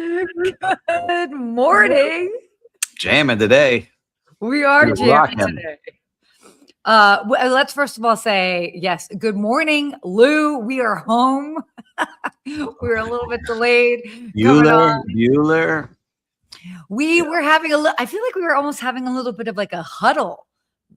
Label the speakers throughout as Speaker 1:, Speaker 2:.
Speaker 1: Good morning.
Speaker 2: Jamming today.
Speaker 1: We are jamming today. Let's first of all say, yes, good morning, Lou. We are home. We're a little bit delayed.
Speaker 2: Bueller.
Speaker 1: We were having I feel like we were almost having a little bit of like a huddle.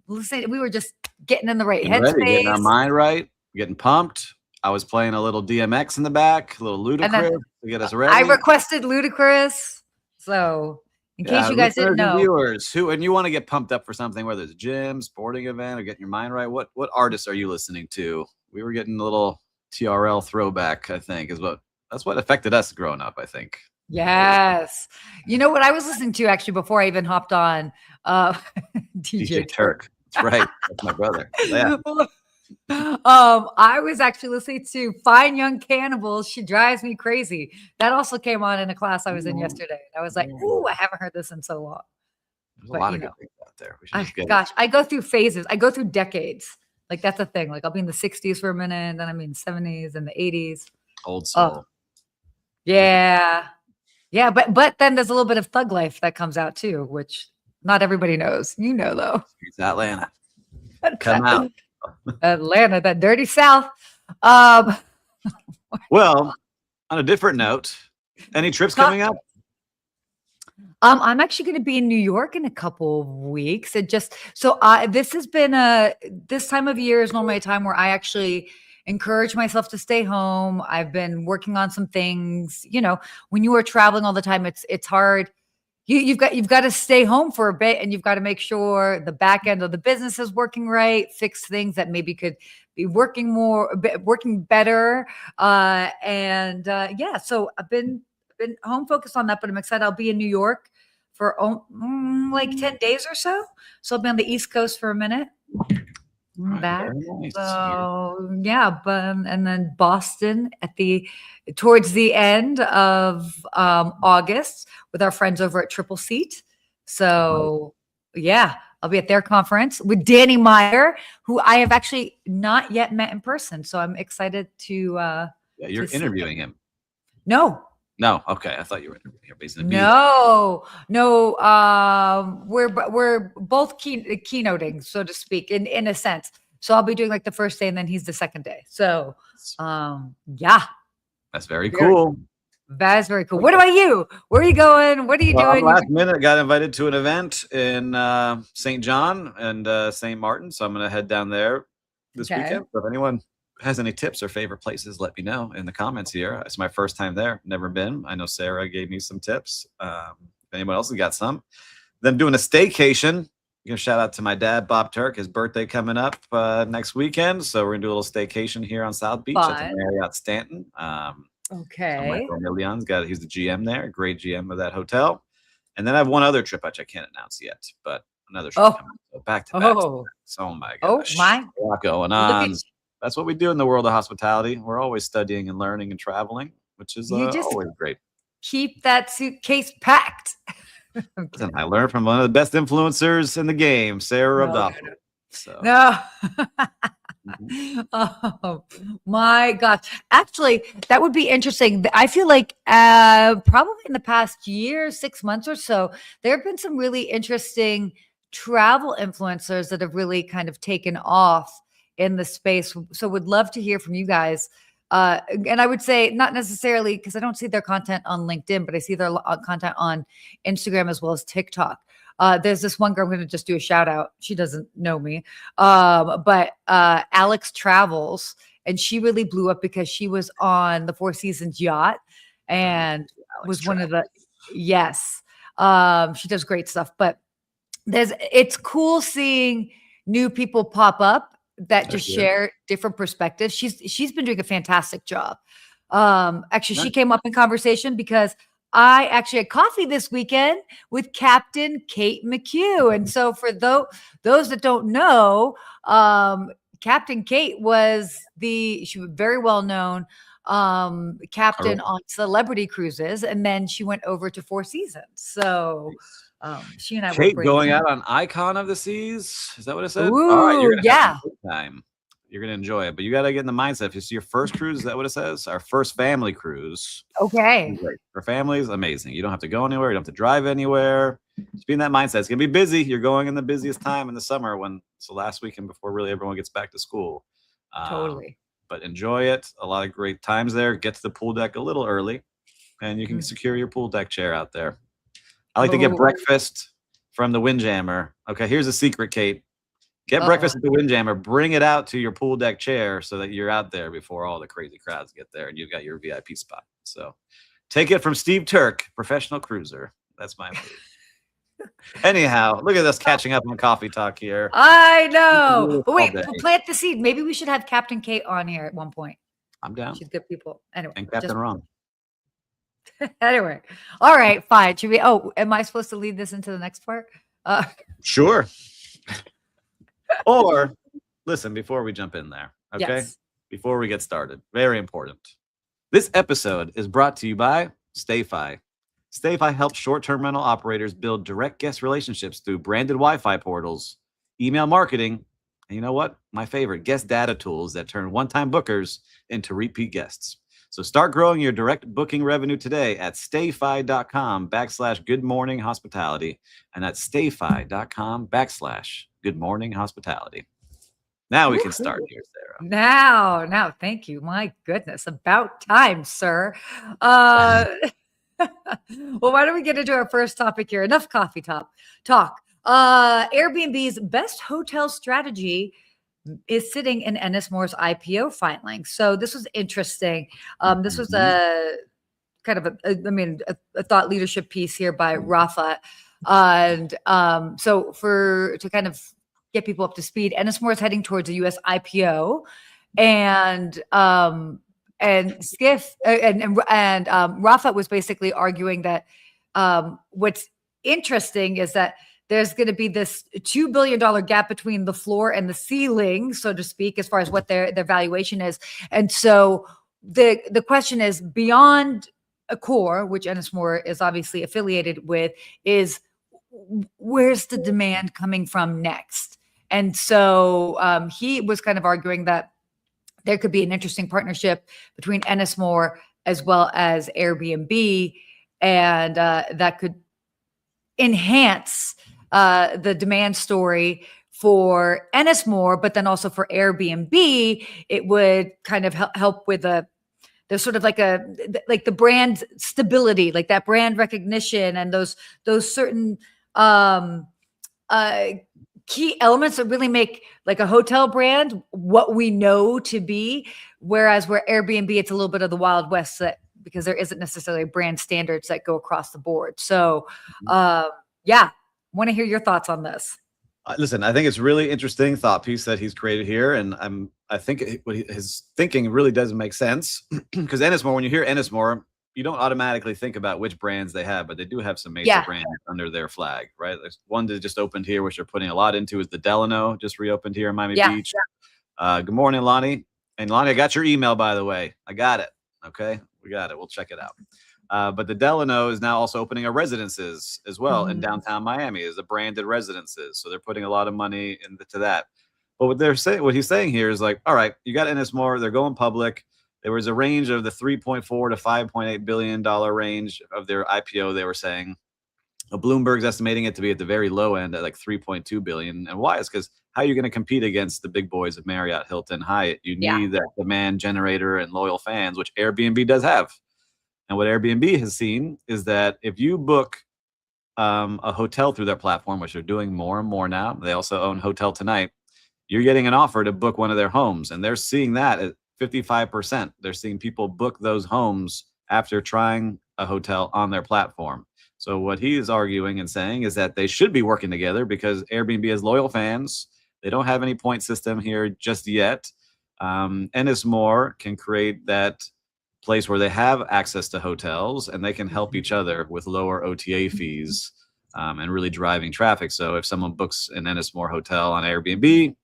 Speaker 1: Listen, we were just getting in the right headspace.
Speaker 2: Getting our mind right, getting pumped. I was playing a little DMX in the back, a little Ludacris to get us ready.
Speaker 1: I requested Ludacris. So in case you guys didn't know.
Speaker 2: Viewers, and you want to get pumped up for something, whether it's a gym, sporting event, or getting your mind right, what artists are you listening to? We were getting a little TRL throwback, I think, that's what affected us growing up, I think.
Speaker 1: Yes. You know what I was listening to actually before I even hopped on? DJ
Speaker 2: Turk. That's right. That's my brother. Yeah.
Speaker 1: I was actually listening to Fine Young Cannibals. She Drives Me Crazy. That also came on in a class I was in yesterday. I was like, ooh, I haven't heard this in so long.
Speaker 2: There's a lot of good things out there.
Speaker 1: I go through phases. I go through decades. Like that's the thing. Like I'll be in the 60s for a minute, then I'm in the 70s and the 80s.
Speaker 2: Old soul.
Speaker 1: Yeah. Yeah, but then there's a little bit of thug life that comes out too, which not everybody knows. You know though.
Speaker 2: It's Atlanta. Come out.
Speaker 1: Atlanta, that dirty South.
Speaker 2: Well, on a different note, any trips coming up?
Speaker 1: I'm actually going to be in New York in a couple of weeks. This has been this time of year is normally a time where I actually encourage myself to stay home. I've been working on some things. You know, when you are traveling all the time, it's hard. You've got to stay home for a bit, and you've got to make sure the back end of the business is working right, fix things that maybe could be working better. So I've been home focused on that, but I'm excited. I'll be in New York for like 10 days or so. So I'll be on the East Coast for a minute. Back.
Speaker 2: Nice.
Speaker 1: So yeah, and then Boston towards the end of August with our friends over at Triple Seat. So yeah, I'll be at their conference with Danny Meyer, who I have actually not yet met in person. So I'm excited to
Speaker 2: you're interviewing him.
Speaker 1: No.
Speaker 2: Okay. I thought you were interviewing him.
Speaker 1: No. We're both keynoting, so to speak, in a sense. So I'll be doing like the first day, and then he's the second day. So, yeah.
Speaker 2: That's very cool.
Speaker 1: That is very cool. What about you? Where are you going? What are you doing?
Speaker 2: Last minute, got invited to an event in St. John and St. Martin, so I'm going to head down there this weekend. So if anyone has any tips or favorite places, let me know in the comments here. It's my first time there. Never been. I know Sarah gave me some tips. If anyone else has got some. Then doing a staycation. Give a shout out to my dad, Bob Turk. His birthday coming up next weekend. So we're going to do a little staycation here on South Beach at the Marriott Stanton.
Speaker 1: Okay.
Speaker 2: Michael Million's he's the GM there. Great GM of that hotel. And then I have one other trip, which I can't announce yet, but another trip coming up. So back to back. Oh my gosh.
Speaker 1: Oh my.
Speaker 2: A lot going on. That's what we do in the world of hospitality. We're always studying and learning and traveling, which is always great.
Speaker 1: Keep that suitcase packed.
Speaker 2: Listen, I learned from one of the best influencers in the game, Sarah Rafat.
Speaker 1: No. Oh my gosh. Actually, that would be interesting. I feel like probably in the past year, 6 months or so, there have been some really interesting travel influencers that have really kind of taken off in the space. So would love to hear from you guys. And I would say not necessarily because I don't see their content on LinkedIn, but I see their content on Instagram as well as TikTok. There's this one girl, I'm going to just do a shout out. She doesn't know me, but Alex Travels, and she really blew up because she was on the Four Seasons yacht and was one of the, yes, she does great stuff, but it's cool seeing new people pop up that just share different perspectives. She's been doing a fantastic job. Actually, she came up in conversation because I actually had coffee this weekend with Captain Kate McHugh. And so for those that don't know, Captain Kate she was very well known captain on Celebrity Cruises, and then she went over to Four Seasons. So she and I
Speaker 2: Kate
Speaker 1: were
Speaker 2: going out on Icon of the Seas. Is that what it said?
Speaker 1: Ooh,
Speaker 2: all right, you're gonna have a good time. You're going to enjoy it. But you got to get in the mindset. If it's your first cruise, is that what it says? Our first family cruise.
Speaker 1: Okay.
Speaker 2: Great. For families, amazing. You don't have to go anywhere. You don't have to drive anywhere. Just be in that mindset. It's going to be busy. You're going in the busiest time in the summer when it's the last weekend before really everyone gets back to school.
Speaker 1: Totally.
Speaker 2: But enjoy it. A lot of great times there. Get to the pool deck a little early, and you can secure your pool deck chair out there. I like to get breakfast from the Windjammer. Okay, here's a secret, Kate. Get breakfast at the Windjammer. Bring it out to your pool deck chair so that you're out there before all the crazy crowds get there, and you've got your VIP spot. So take it from Steve Turk, professional cruiser. That's my move. Anyhow, look at us catching up on coffee talk here.
Speaker 1: I know. But wait, plant the seed. Maybe we should have Captain Kate on here at one point.
Speaker 2: I'm down.
Speaker 1: She's good people. Anyway.
Speaker 2: And Captain Ron.
Speaker 1: Anyway. All right, fine. Should we? Oh, am I supposed to lead this into the next part?
Speaker 2: Sure. Or listen, before we jump in there, okay?
Speaker 1: Yes.
Speaker 2: Before we get started, very important. This episode is brought to you by StayFi. StayFi helps short-term rental operators build direct guest relationships through branded Wi-Fi portals, email marketing, and you know what? My favorite, guest data tools that turn one-time bookers into repeat guests. So start growing your direct booking revenue today at stayfi.com/goodmorninghospitality and at stayfi.com/goodmorninghospitality. Now we can start here, Sarah.
Speaker 1: Now, thank you. My goodness, about time, sir. Well, why don't we get into our first topic here? Enough coffee talk. Airbnb's best hotel strategy is sitting in Ennismore's IPO filing. So this was interesting. This was a kind of a thought leadership piece here by Rafat. And so to kind of get people up to speed, Ennismore is heading towards a U.S. IPO, and Skift and Rafat was basically arguing that what's interesting is that there's going to be this $2 billion gap between the floor and the ceiling, so to speak, as far as what their valuation is. And so the question is, beyond Accor, which Ennismore is obviously affiliated with, is where's the demand coming from next? And so he was kind of arguing that there could be an interesting partnership between Ennismore as well as Airbnb, and that could enhance the demand story for Ennismore, but then also for Airbnb. It would kind of help with there's sort of like the brand stability, like that brand recognition, and those certain key elements that really make like a hotel brand what we know to be. Whereas where Airbnb, it's a little bit of the Wild West, because there isn't necessarily brand standards that go across the board. So, want to hear your thoughts on this.
Speaker 2: Listen, I think it's really interesting thought piece that he's created here, and I think his thinking really does make sense, because Ennismore, when you hear Ennismore, you don't automatically think about which brands they have, but they do have some major brands under their flag, right? There's one that just opened here, which they're putting a lot into, is the Delano, just reopened here in Miami Beach. Good morning, Lonnie. And Lonnie, I got your email, by the way. I got it. Okay, we got it. We'll check it out. But the Delano is now also opening a residences as well in downtown Miami, as a branded residences. So they're putting a lot of money into that. But what he's saying here is like, all right, you got Ennismore, they're going public. There was a range of the $3.4 to $5.8 billion range of their IPO, they were saying. Bloomberg's estimating it to be at the very low end at like $3.2 billion. And why? It's because how are you going to compete against the big boys of Marriott, Hilton, Hyatt? You need that demand generator and loyal fans, which Airbnb does have. And what Airbnb has seen is that if you book a hotel through their platform, which they're doing more and more now, they also own Hotel Tonight, you're getting an offer to book one of their homes. And they're seeing that at 55%. They're seeing people book those homes after trying a hotel on their platform. So what he is arguing and saying is that they should be working together, because Airbnb has loyal fans. They don't have any point system here just yet. Ennismore can create that place where they have access to hotels, and they can help each other with lower OTA fees and really driving traffic. So if someone books an Ennismore hotel on Airbnb,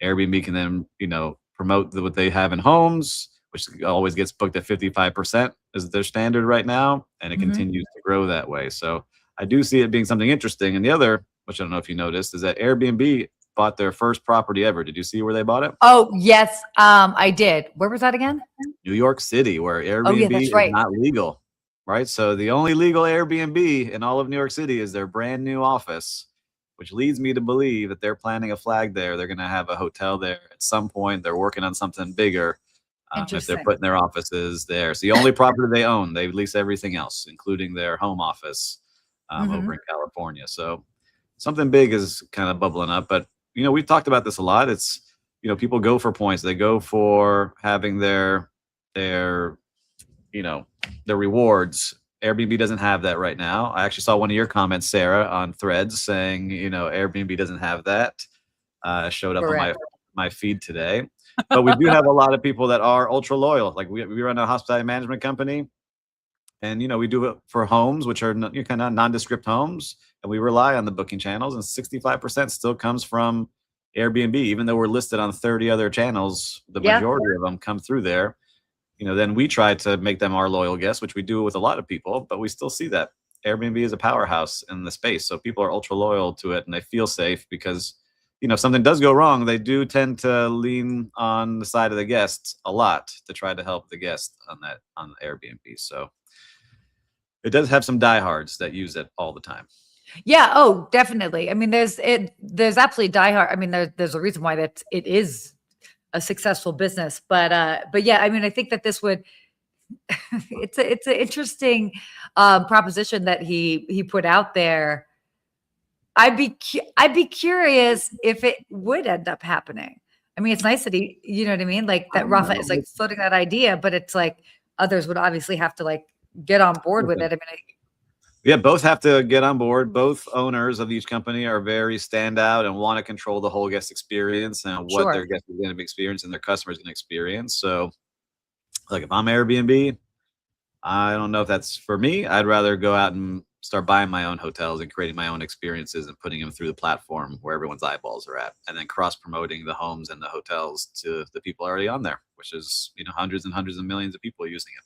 Speaker 2: Airbnb can then, promote what they have in homes, which always gets booked at 55% is their standard right now, and it continues to grow that way. So I do see it being something interesting. And the other, which I don't know if you noticed, is that Airbnb bought their first property ever. Did you see where they bought it?
Speaker 1: Oh, yes, I did. Where was that again?
Speaker 2: New York City, where Airbnb
Speaker 1: Oh, yeah, that's
Speaker 2: is
Speaker 1: right.
Speaker 2: not legal, right? So the only legal Airbnb in all of New York City is their brand new office, which leads me to believe that they're planting a flag there. They're going to have a hotel there at some point. They're working on something bigger if they're putting their offices there. It's the only property they own. They lease everything else, including their home office over in California. So something big is kind of bubbling up. But, you know, we've talked about this a lot. It's, you know, people go for points. They go for having their you know, their rewards. Airbnb doesn't have that right now. I actually saw one of your comments, Sarah, on Threads saying, you know, Airbnb doesn't have that. Showed up on my feed today. But we do have a lot of people that are ultra loyal. Like we run a hospitality management company, and, you know, we do it for homes, which are kind of nondescript homes, and we rely on the booking channels, and 65% still comes from Airbnb, even though we're listed on 30 other channels. The majority of them come through there. You know, then we try to make them our loyal guests, which we do with a lot of people, but we still see that Airbnb is a powerhouse in the space. So people are ultra loyal to it, and they feel safe because, you know, if something does go wrong, they do tend to lean on the side of the guests a lot to try to help the guest on Airbnb. So it does have some diehards that use it all the time.
Speaker 1: Yeah. Oh, definitely. I mean, there's absolutely diehard. I mean, there's a reason why it is a successful business, but yeah, I mean, I think that this would, it's an interesting proposition that he put out there. I'd be curious if it would end up happening. I mean, it's nice that he, you know what I mean? Like that Rafat is like floating that idea, but it's like others would obviously have to like get on board with it. I mean,
Speaker 2: yeah, both have to get on board. Both owners of each company are very standout and want to control the whole guest experience and what their guests are going to be experiencing, their customers going to experience. So, like, if I'm Airbnb, I don't know if that's for me. I'd rather go out and start buying my own hotels and creating my own experiences and putting them through the platform where everyone's eyeballs are at, and then cross-promoting the homes and the hotels to the people already on there, which is, you know, hundreds and hundreds of millions of people using it.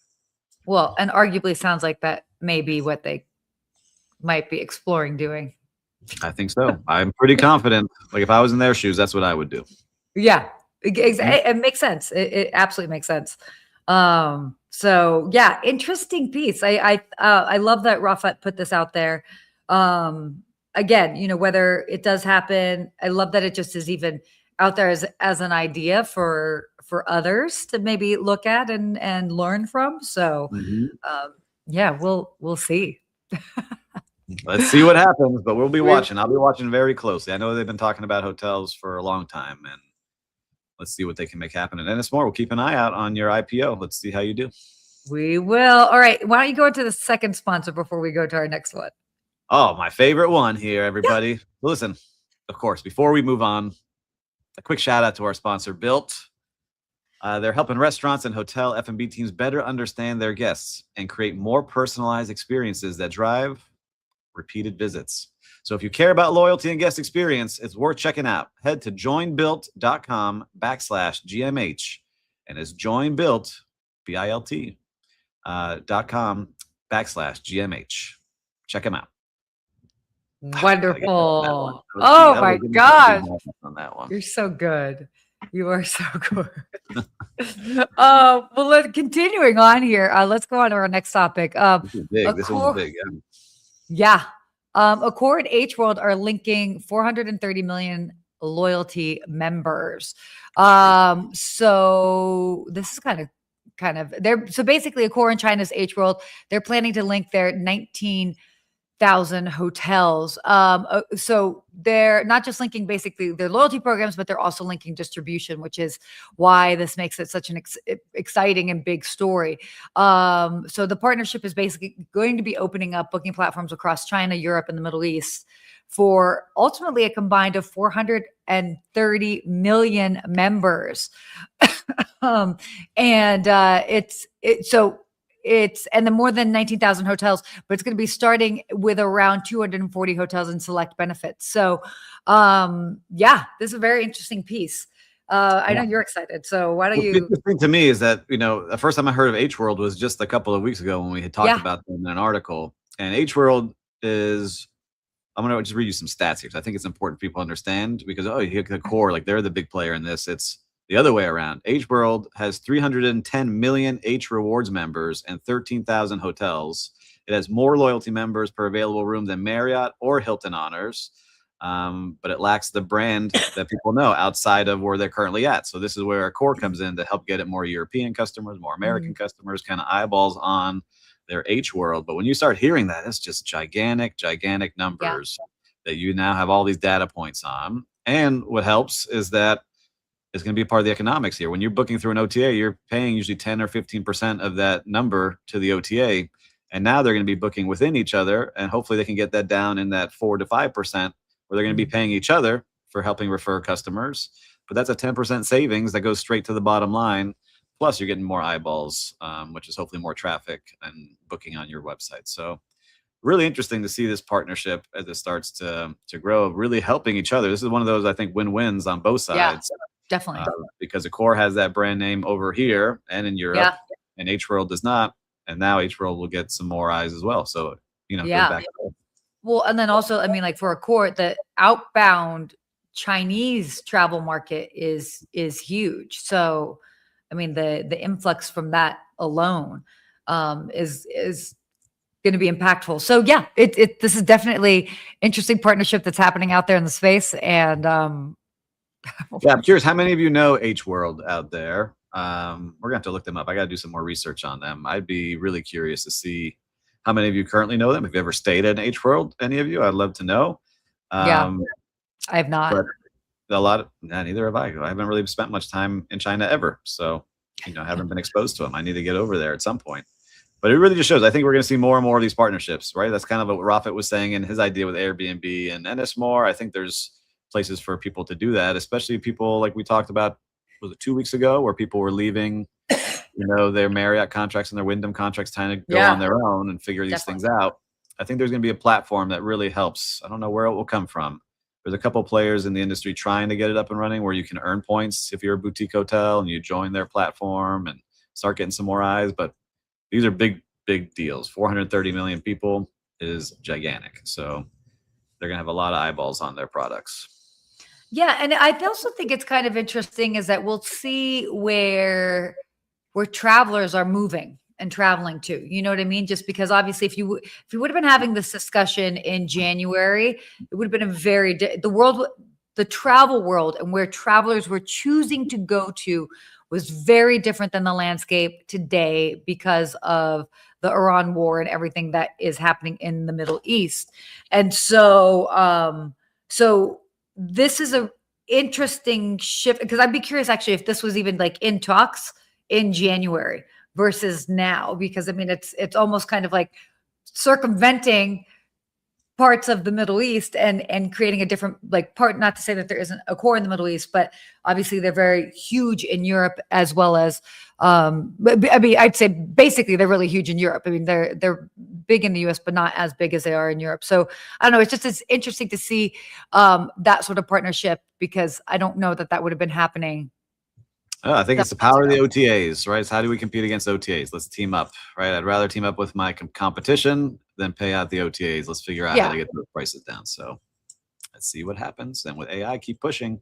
Speaker 1: Well, and arguably sounds like that may be what they might be exploring doing.
Speaker 2: I think so. I'm pretty confident. Like if I was in their shoes, that's what I would do.
Speaker 1: Yeah, it makes sense. It absolutely makes sense. So yeah, interesting piece. I love that Rafat put this out there. Again, you know, whether it does happen, I love that it just is even out there as an idea for others to maybe look at and learn from. So yeah, we'll see.
Speaker 2: Let's see what happens, but we'll be watching. I'll be watching very closely. I know they've been talking about hotels for a long time, and let's see what they can make happen. And Ennismore, we'll keep an eye out on your IPO. Let's see how you do.
Speaker 1: We will. All right. Why don't you go into the second sponsor before we go to our next one?
Speaker 2: Oh, my favorite one here, everybody. Yeah. Listen, of course, before we move on, a quick shout out to our sponsor, Bilt. They're helping restaurants and hotel F&B teams better understand their guests and create more personalized experiences that drive repeated visits. So if you care about loyalty and guest experience, it's worth checking out. Head to joinbilt.com/GMH, and it's joinbilt, BILT, .com/GMH. Check them out.
Speaker 1: Wonderful. Oh my gosh.
Speaker 2: On that one.
Speaker 1: You're so good. You are so good. Well, continuing on here, let's go on to our next topic.
Speaker 2: This is big. This one's big.
Speaker 1: Yeah. Accor and H World are linking 430 million loyalty members. So this is kind of so basically Accor and China's H World, they're planning to link their 19,000 hotels. So they're not just linking basically their loyalty programs, but they're also linking distribution, which is why this makes it such an exciting and big story. So the partnership is basically going to be opening up booking platforms across China, Europe, and the Middle East for ultimately a combined of 430 million members. And and the more than 19,000 hotels, but it's going to be starting with around 240 hotels and select benefits. So, yeah, this is a very interesting piece. I know you're excited. So why don't you?
Speaker 2: The thing to me is that, you know, the first time I heard of H World was just a couple of weeks ago when we had talked about them in an article. And H World is I'm going to just read you some stats here, because I think it's important people understand, because, you hit the core, like they're the big player in this. It's the other way around. H World has 310 million H Rewards members and 13,000 hotels. It has more loyalty members per available room than Marriott or Hilton honors, but it lacks the brand that people know outside of where they're currently at. So this is where Accor comes in to help get it more European customers, more American customers, kind of eyeballs on their H World. But when you start hearing that, it's just gigantic numbers that you now have all these data points on. And what helps is that it's going to be a part of the economics here. When you're booking through an OTA, you're paying usually 10 or 15% of that number to the OTA. And now they're going to be booking within each other. And hopefully they can get that down in that 4 to 5%, where they're going to be paying each other for helping refer customers. But that's a 10% savings that goes straight to the bottom line. Plus you're getting more eyeballs, which is hopefully more traffic and booking on your website. So really interesting to see this partnership as it starts to grow, really helping each other. This is one of those, I think, win-wins on both sides.
Speaker 1: Yeah, definitely.
Speaker 2: Because Accor has that brand name over here and in Europe, and H World does not. And now H World will get some more eyes as well. So, goes back.
Speaker 1: Well, and then also, I mean, like for Accor, the outbound Chinese travel market is huge. So, I mean, the influx from that alone is going to be impactful. So yeah, this is definitely interesting partnership that's happening out there in the space. And I'm
Speaker 2: curious, how many of you know H World out there? We're gonna have to look them up. I gotta do some more research on them. I'd be really curious to see how many of you currently know them. Have you ever stayed at an H World? Any of you? I'd love to know.
Speaker 1: I have not.
Speaker 2: But neither have I. I haven't really spent much time in China ever. So, I haven't been exposed to them. I need to get over there at some point. But it really just shows, I think we're going to see more and more of these partnerships, right? That's kind of what Rafat was saying in his idea with Airbnb and Ennismore. I think there's places for people to do that, especially people like we talked about, was it 2 weeks ago, where people were leaving, their Marriott contracts and their Wyndham contracts, trying to go on their own and figure these things out. I think there's going to be a platform that really helps. I don't know where it will come from. There's a couple of players in the industry trying to get it up and running, where you can earn points if you're a boutique hotel and you join their platform and start getting some more eyes. But these are big deals. 430 million people is gigantic. So they're going to have a lot of eyeballs on their products.
Speaker 1: Yeah. And I also think it's kind of interesting is that we'll see where travelers are moving and traveling to, you know what I mean? Just because obviously if you would have been having this discussion in January, it would have been the travel world and where travelers were choosing to go to was very different than the landscape today because of the Iran war and everything that is happening in the Middle East. And so, this is a interesting shift, because I'd be curious actually if this was even like in talks in January versus now, because I mean, it's almost kind of like circumventing parts of the Middle East and creating a different part, not to say that there isn't a core in the Middle East, but obviously they're very huge in Europe as well as, but I mean, I'd say basically they're really huge in Europe. I mean, they're big in the US, but not as big as they are in Europe. So I don't know. It's interesting to see that sort of partnership, because I don't know that would have been happening.
Speaker 2: I think it's the power of the OTAs, right? It's how do we compete against OTAs? Let's team up, right? I'd rather team up with my competition than pay out the OTAs. Let's figure out how to get those prices down. So let's see what happens. And with AI, keep pushing.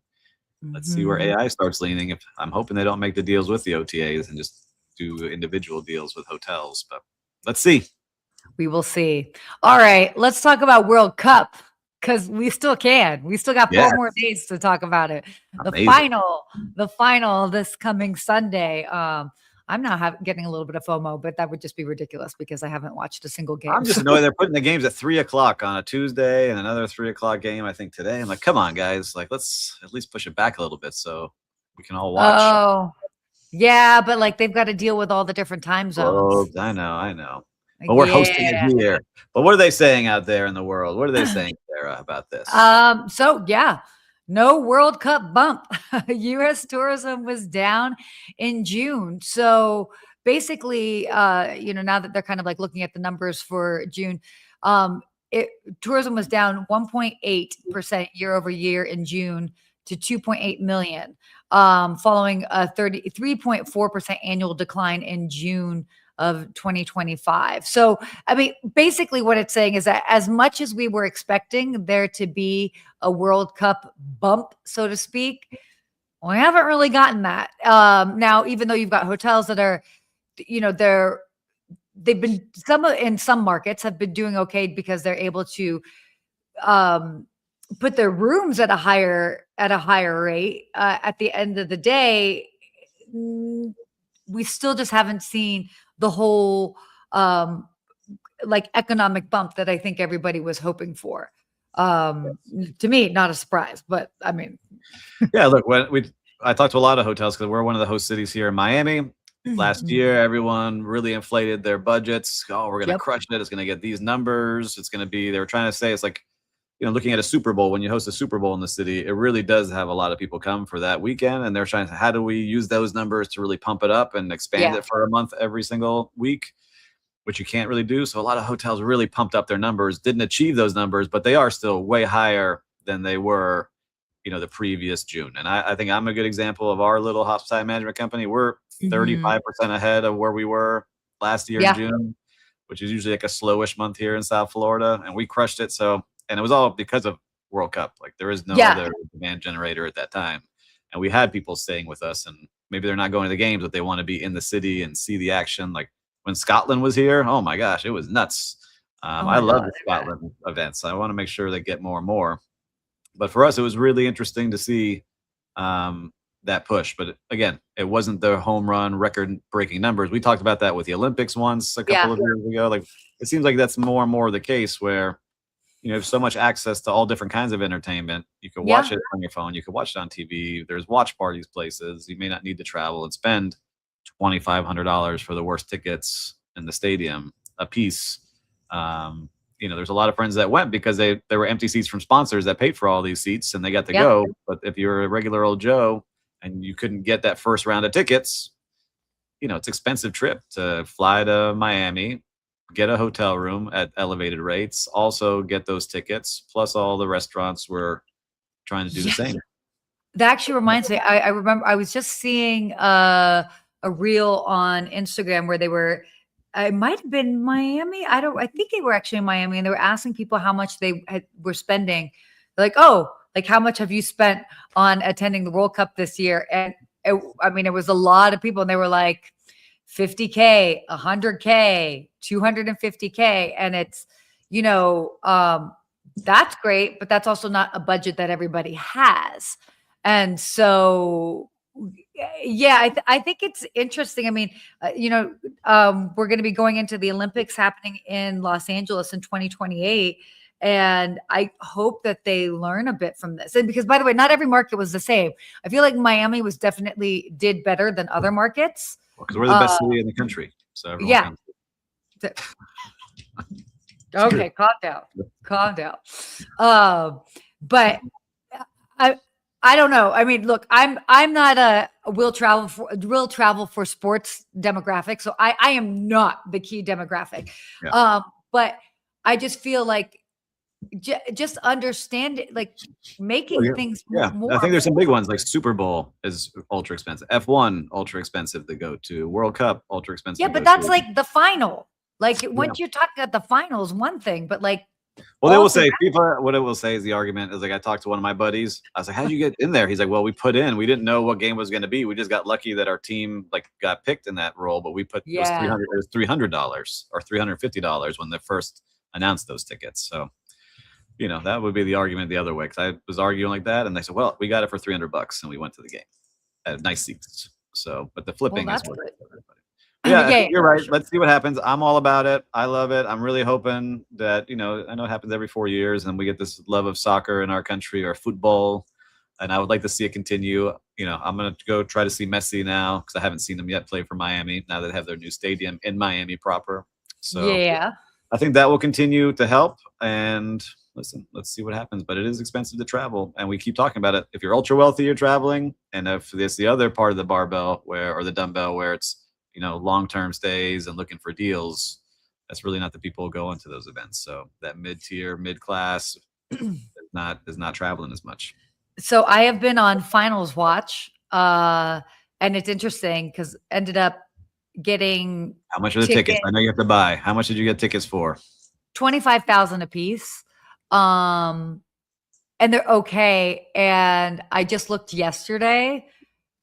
Speaker 2: Let's see where AI starts leaning. I'm hoping they don't make the deals with the OTAs and just do individual deals with hotels, but let's see.
Speaker 1: We will see. All right, let's talk about World Cup, because we still can. We still got 4 more days to talk about it.
Speaker 2: Amazing.
Speaker 1: The final this coming Sunday. I'm now getting a little bit of FOMO, but that would just be ridiculous because I haven't watched a single game.
Speaker 2: I'm just annoyed they're putting the games at 3:00 on a Tuesday and another 3:00 game, I think, today. I'm like, come on, guys. Let's at least push it back a little bit so we can all watch.
Speaker 1: Oh, yeah, but they've got to deal with all the different time zones.
Speaker 2: Oh, I know. But we're hosting it here. But what are they saying out there in the world? What are they saying, Sarah, about this?
Speaker 1: So yeah, no World Cup bump. U.S. tourism was down in June. So basically, now that they're kind of looking at the numbers for June, tourism was down 1.8% year over year in June to 2.8 million, following a 33.4% annual decline in June of 2025. So, I mean, basically what it's saying is that as much as we were expecting there to be a World Cup bump, so to speak, we haven't really gotten that. Now, even though you've got hotels that are, they've been in some markets have been doing okay because they're able to put their rooms at a higher rate. At the end of the day, we still just haven't seen the whole like economic bump that I think everybody was hoping for. To me, not a surprise, but I mean,
Speaker 2: yeah. Look, I talked to a lot of hotels because we're one of the host cities here in Miami. Last year, everyone really inflated their budgets. Oh, we're going to crush it. It's going to get these numbers. It's going to be, they were trying to say, it's like, looking at a Super Bowl, when you host a Super Bowl in the city, it really does have a lot of people come for that weekend. And they're trying to, how do we use those numbers to really pump it up and expand it for a month every single week, which you can't really do. So a lot of hotels really pumped up their numbers, didn't achieve those numbers, but they are still way higher than they were, the previous June. And I think I'm a good example of our little hospitality management company. We're 35% ahead of where we were last year in June, which is usually like a slowish month here in South Florida. And we crushed it. So, and it was all because of World Cup. Like there is no other demand generator at that time. And we had people staying with us, and maybe they're not going to the games, but they want to be in the city and see the action. Like when Scotland was here, oh my gosh, it was nuts. I love the Scotland events. I want to make sure they get more and more. But for us, it was really interesting to see that push. But again, it wasn't the home run record-breaking numbers. We talked about that with the Olympics once a couple of years ago. Like it seems like that's more and more the case where you have so much access to all different kinds of entertainment. You can watch it on your phone. You can watch it on TV. There's watch parties places. You may not need to travel and spend $2,500 for the worst tickets in the stadium a piece. There's a lot of friends that went because there were empty seats from sponsors that paid for all these seats and they got to go. But if you're a regular old Joe and you couldn't get that first round of tickets, it's an expensive trip to fly to Miami, get a hotel room at elevated rates, also get those tickets, plus all the restaurants were trying to do the same.
Speaker 1: That actually reminds me, I remember I was just seeing a reel on Instagram where they were, it might have been Miami. I think they were actually in Miami, and they were asking people how much they were spending. They're like, oh, like how much have you spent on attending the World Cup this year? And it was a lot of people, and they were like, $50K, $100K, $250K. And it's, that's great, but that's also not a budget that everybody has. And so, I think it's interesting. I mean, we're going to be going into the Olympics happening in Los Angeles in 2028. And I hope that they learn a bit from this. And because, by the way, not every market was the same. I feel like Miami did better than other markets.
Speaker 2: Because we're the best city in the country. So everyone comes.
Speaker 1: Okay, calm down. But I don't know. I mean, look, I'm not a will travel for sports demographic, so I am not the key demographic. But I just feel like just understand it, like making things more.
Speaker 2: I think there's some big ones like Super Bowl is ultra expensive, F1 ultra expensive to go to, World Cup ultra expensive.
Speaker 1: Yeah, but that's like the final. Like once you're talking about the final is one thing, but like.
Speaker 2: Well, they will say FIFA. What it will say is the argument is like I talked to one of my buddies. I was like, "How'd you get in there?" He's like, "Well, we put in. We didn't know what game was going to be. We just got lucky that our team got picked in that role. But we put it was $300 or $350 when they first announced those tickets. So." That would be the argument the other way. Cause I was arguing like that. And they said, well, we got it for $300 and we went to the game at nice seats. So, but the flipping is what everybody. You're right. Sure. Let's see what happens. I'm all about it. I love it. I'm really hoping that, I know it happens every 4 years and we get this love of soccer in our country or football. And I would like to see it continue. I'm going to go try to see Messi now because I haven't seen them yet play for Miami now that they have their new stadium in Miami proper. So I think that will continue to help. And listen, let's see what happens. But it is expensive to travel. And we keep talking about it. If you're ultra wealthy, you're traveling. And if it's the other part of the barbell or the dumbbell where it's, long-term stays and looking for deals, that's really not the people who go into those events. So that mid-tier, mid-class is not traveling as much.
Speaker 1: So I have been on finals watch. And it's interesting because ended up getting
Speaker 2: How much are the tickets? I know you have to buy. How much did you get tickets for?
Speaker 1: $25,000 a piece. And they're okay. And I just looked yesterday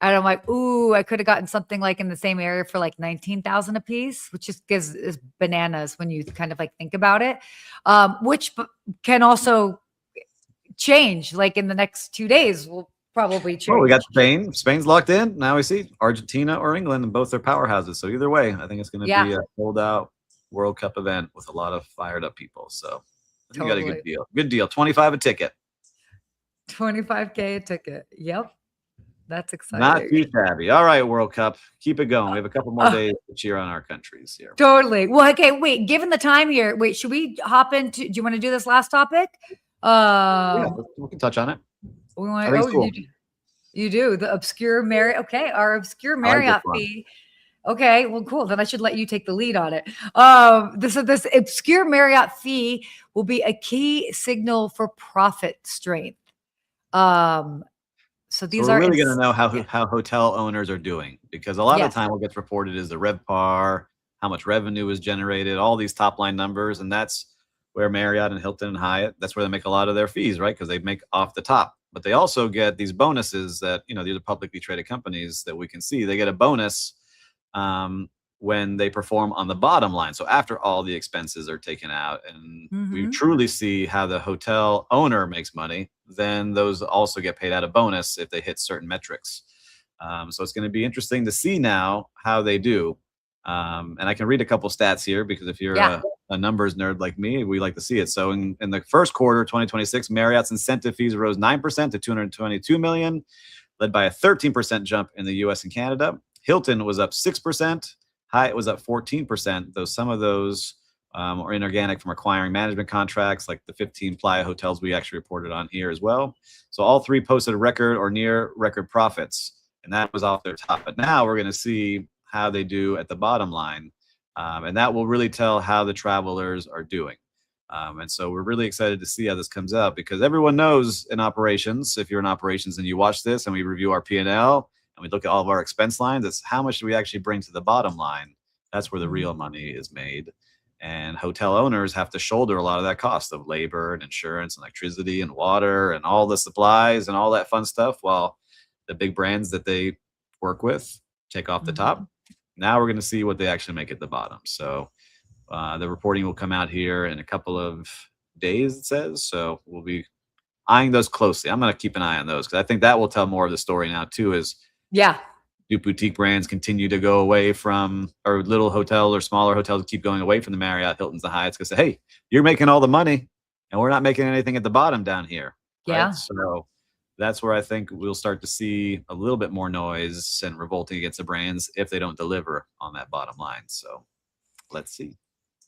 Speaker 1: and I'm like, ooh, I could have gotten something like in the same area for like 19,000 a piece, which is bananas when you kind of like think about it. Which can also change like in the next 2 days will probably change.
Speaker 2: Well, we got Spain. Spain's locked in. Now we see Argentina or England, and both are powerhouses. So either way, I think it's going to be a sold out World Cup event with a lot of fired up people. So I think you got a good deal. Good deal. 25 a ticket.
Speaker 1: 25K a ticket. Yep. That's exciting.
Speaker 2: Not too shabby. All right, World Cup. Keep it going. We have a couple more days to cheer on our countries here.
Speaker 1: Totally. Well, okay, wait, given the time here, should we hop into, do you want to do this last topic?
Speaker 2: Yeah, we can touch on it.
Speaker 1: We want, cool. You do the obscure Marriott. Okay, our obscure Marriott fee. Okay, well, cool. Then I should let you take the lead on it. This obscure Marriott fee will be a key signal for profit strength. So
Speaker 2: we're really going to know how hotel owners are doing, because a lot of the time what gets reported is the RevPAR, how much revenue is generated, all these top line numbers, and that's where Marriott and Hilton and Hyatt, that's where they make a lot of their fees, right? Because they make off the top. But they also get these bonuses that, these are publicly traded companies that we can see. They get a bonus when they perform on the bottom line. So after all the expenses are taken out and we truly see how the hotel owner makes money, then those also get paid out a bonus if they hit certain metrics. So it's going to be interesting to see now how they do. And I can read a couple stats here, because if you're a numbers nerd like me, we like to see it. So in the first quarter, 2026, Marriott's incentive fees rose 9% to $222 million, led by a 13% jump in the US and Canada. Hilton was up 6%. Hyatt was up 14%, though some of those are inorganic from acquiring management contracts, like the 15 Playa hotels we actually reported on here as well. So all three posted record or near record profits, and that was off their top. But now we're going to see how they do at the bottom line, and that will really tell how the travelers are doing. And so we're really excited to see how this comes out, because everyone knows in operations, if you're in operations and you watch this and we review our P&L, and we look at all of our expense lines, it's how much do we actually bring to the bottom line. That's where the real money is made. And hotel owners have to shoulder a lot of that cost of labor and insurance and electricity and water and all the supplies and all that fun stuff, while the big brands that they work with take off the top. Now we're going to see what they actually make at the bottom. So the reporting will come out here in a couple of days, it says. So we'll be eyeing those closely. I'm going to keep an eye on those, because I think that will tell more of the story now too, is do boutique brands continue to go away from, or little hotel or smaller hotels keep going away from the Marriott, Hiltons, the Hyatts, because hey, you're making all the money and we're not making anything at the bottom down here. Right? So that's where I think we'll start to see a little bit more noise and revolting against the brands if they don't deliver on that bottom line. So let's see.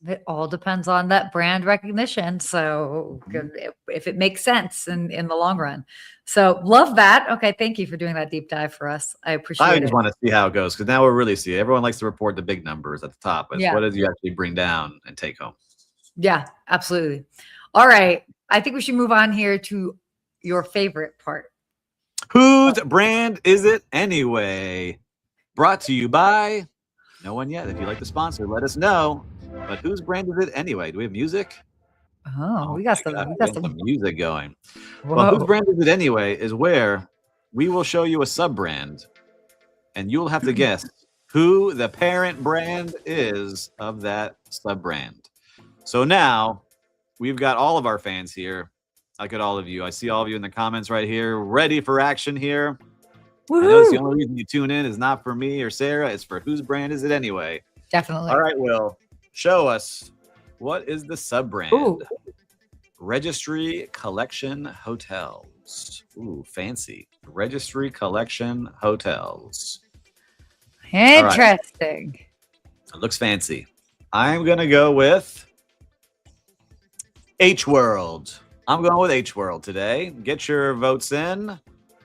Speaker 1: It all depends on that brand recognition. So if it makes sense in the long run. So love that. Okay. Thank you for doing that deep dive for us. I appreciate it.
Speaker 2: I just want to see how it goes, because now we'll really see. Everyone likes to report the big numbers at the top, but what did you actually bring down and take home?
Speaker 1: Yeah, absolutely. All right. I think we should move on here to your favorite part.
Speaker 2: Whose brand is it anyway? Brought to you by no one yet. If you'd like to sponsor, let us know. But whose brand is it anyway? Do we have music?
Speaker 1: Oh, we got some
Speaker 2: music going.
Speaker 1: Whoa.
Speaker 2: Well, whose brand is it anyway is where we will show you a sub brand, and you'll have to guess who the parent brand is of that sub brand. So now we've got all of our fans here. Look at all of you. I see all of you in the comments right here, ready for action here.
Speaker 1: Woo-hoo.
Speaker 2: I know the only reason you tune in is not for me or Sarah. It's for whose brand is it anyway?
Speaker 1: Definitely.
Speaker 2: All right, Will, show us, what is the sub brand?
Speaker 1: Ooh.
Speaker 2: Registry Collection Hotels. Ooh, fancy. Registry Collection Hotels.
Speaker 1: Interesting.
Speaker 2: Right. It looks fancy. I'm going to go with H World. I'm going with H World today. Get your votes in.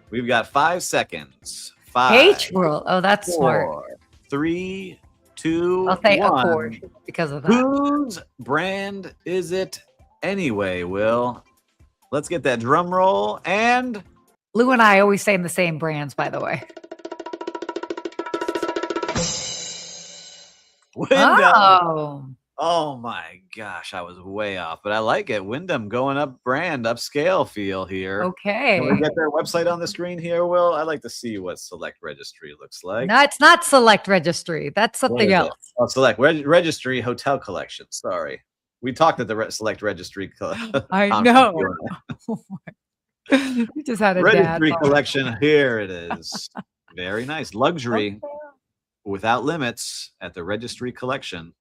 Speaker 2: We've got 5 seconds. 5.
Speaker 1: H World. Oh, that's
Speaker 2: 4,
Speaker 1: smart.
Speaker 2: 3, 2,
Speaker 1: I'll say
Speaker 2: 1.
Speaker 1: Accor because of that.
Speaker 2: Whose brand is it anyway, Will? Let's get that drum roll. And
Speaker 1: Lou and I always say the same brands, by the way. Oh,
Speaker 2: Oh my gosh, I was way off, but I like it. Wyndham going up brand, upscale feel here. Can we
Speaker 1: okay.
Speaker 2: get their website on the screen here, Will? I'd like to see what Select Registry looks like.
Speaker 1: No, it's not Select Registry. That's
Speaker 2: What
Speaker 1: something
Speaker 2: is it?
Speaker 1: else.
Speaker 2: Oh, Select Registry Hotel Collection. Sorry. We talked at the Select Registry
Speaker 1: I
Speaker 2: conference.
Speaker 1: know. We just had a dad
Speaker 2: Registry
Speaker 1: talk.
Speaker 2: Collection. Here it is. Very nice. Luxury
Speaker 1: Okay.
Speaker 2: without limits at the Registry Collection.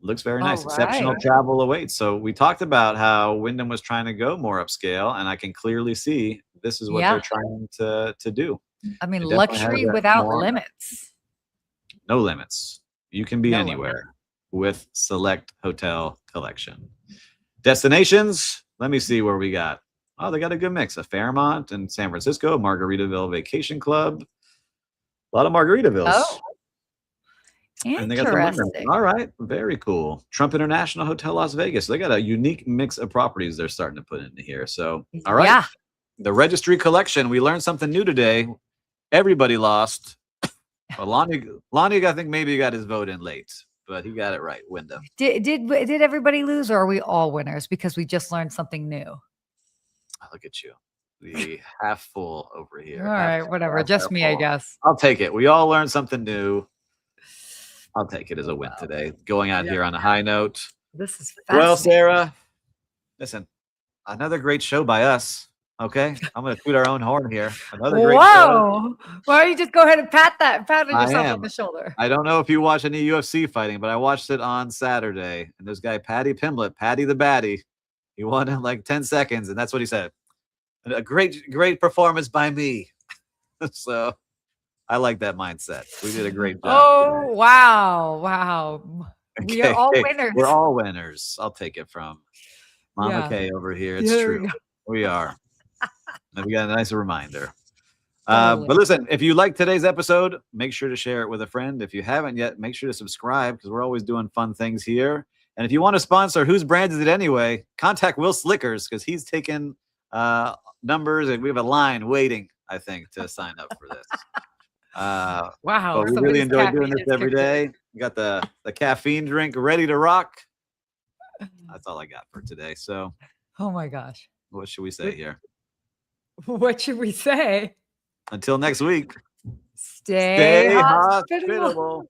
Speaker 2: Looks very
Speaker 1: All
Speaker 2: nice. Exceptional
Speaker 1: right.
Speaker 2: travel awaits. So we talked about how Wyndham was trying to go more upscale, and I can clearly see this is what
Speaker 1: Yeah.
Speaker 2: they're trying to do.
Speaker 1: I mean,
Speaker 2: It definitely has
Speaker 1: luxury
Speaker 2: that
Speaker 1: without
Speaker 2: more-
Speaker 1: limits.
Speaker 2: No limits. You can be
Speaker 1: No
Speaker 2: anywhere with Select Hotel Collection. Destinations. Let me see where we got. Oh, they got a good mix of Fairmont and San Francisco, Margaritaville Vacation Club. A lot of Margaritavilles.
Speaker 1: Oh,
Speaker 2: And they got the Wyndham.
Speaker 1: interesting.
Speaker 2: All right, very cool. Trump International Hotel Las Vegas. They got a unique mix of properties they're starting to put into here. So, all right.
Speaker 1: Yeah.
Speaker 2: The Registry Collection. We learned something new today. Everybody lost. Well, Lonnie, I think maybe got his vote in late, but he got it right. Wyndham.
Speaker 1: Did everybody lose, or are we all winners because we just learned something new?
Speaker 2: Oh, look at you. The half full over here.
Speaker 1: All right, whatever. Just me, I guess.
Speaker 2: I'll take it. We all learned something new. I'll take it as a win today. Going out here on a high note.
Speaker 1: This is
Speaker 2: Well,
Speaker 1: fascinating.
Speaker 2: Sarah, listen, another great show by us. Okay, I'm going to toot our own horn here. Another great show.
Speaker 1: Whoa! Why don't you just go ahead and pat
Speaker 2: I
Speaker 1: yourself
Speaker 2: am.
Speaker 1: on the shoulder?
Speaker 2: I don't know if you watch any UFC fighting, but I watched it on Saturday. And this guy, Paddy Pimblett, Paddy the Baddie, he won in like 10 seconds. And that's what he said. A great performance by me. So I like that mindset. We did a great job.
Speaker 1: Oh, wow. We are all winners.
Speaker 2: We're all winners. I'll take it from Mama
Speaker 1: Yeah.
Speaker 2: K over here. It's
Speaker 1: There we
Speaker 2: true.
Speaker 1: go.
Speaker 2: We are. And we got a nice reminder.
Speaker 1: Totally.
Speaker 2: But listen, if you like today's episode, make sure to share it with a friend. If you haven't yet, make sure to subscribe because we're always doing fun things here. And if you want to sponsor Whose Brand Is It Anyway, contact Will Slickers because he's taking numbers and we have a line waiting, I think, to sign up for this.
Speaker 1: Wow.
Speaker 2: But we really
Speaker 1: somebody's
Speaker 2: enjoy doing
Speaker 1: caffeine
Speaker 2: this
Speaker 1: is
Speaker 2: every
Speaker 1: kicked in.
Speaker 2: day. We got the caffeine drink ready to rock. That's all I got for today. So
Speaker 1: Oh my gosh.
Speaker 2: what should we say here?
Speaker 1: What should we say?
Speaker 2: Until next week.
Speaker 1: Stay
Speaker 2: Stay
Speaker 1: hospitable.
Speaker 2: hospitable.